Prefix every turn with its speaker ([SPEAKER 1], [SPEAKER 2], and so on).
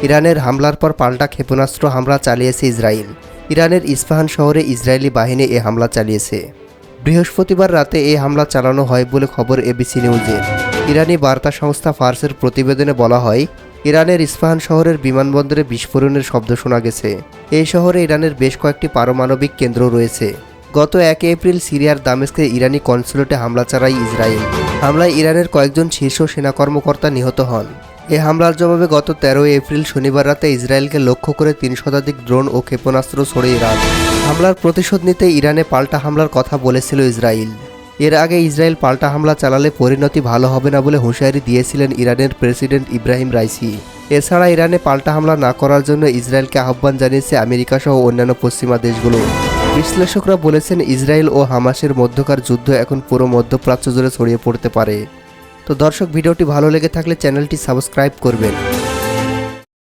[SPEAKER 1] ইরানের হামলার পর পাল্টা ক্ষেপণাস্ত্র হামলা চালিয়েছে ইসরায়েল। ইরানের ইস্পাহান শহরে ইসরায়েলি বাহিনী এ হামলা চালিয়েছে। বৃহস্পতিবার রাতে এই হামলা চালানো হয় বলে খবর এবিসি নিউজের। ইরানি বার্তা সংস্থা ফার্সের প্রতিবেদনে বলা হয়, ইরানের ইস্পাহান শহরের বিমানবন্দরে বিস্ফোরণের শব্দ শোনা গেছে। এই শহরে ইরানের বেশ কয়েকটি পারমাণবিক কেন্দ্র রয়েছে। গত 1 এপ্রিল সিরিয়ার দামেস্কে ইরানি কনসুলেটে হামলা চালায় ইসরায়েল। হামলায় ইরানের কয়েকজন শীর্ষ সেনা কর্মকর্তা নিহত হন। এই হামলার জবাবে গত 13 এপ্রিল শনিবার রাতে ইসরায়েলকে লক্ষ্য করে 3 শতাধিক ড্রোন ও ক্ষেপণাস্ত্র ছড়ে ইরান। হামলার প্রতিশোধ নিতে ইরানে পাল্টা হামলার কথা বলেছিল ইসরায়েল। এর আগে ইসরায়েল পাল্টা হামলা চালালে পরিণতি ভালো হবে না বলে হুঁশিয়ারি দিয়েছিলেন ইরানের প্রেসিডেন্ট ইব্রাহিম রাইসি। এছাড়া ইরানে পাল্টা হামলা না করার জন্য ইসরায়েলকে আহ্বান জানিয়েছে আমেরিকা সহ অন্যান্য পশ্চিমা দেশগুলো। বিশ্লেষকরা বলেছেন, ইসরায়েল ও হামাসের মধ্যকার যুদ্ধ এখন পুরো মধ্যপ্রাচ্য জুড়ে ছড়িয়ে পড়তে পারে। তো দর্শক, ভিডিওটি ভালো লেগে থাকলে চ্যানেলটি সাবস্ক্রাইব করবেন।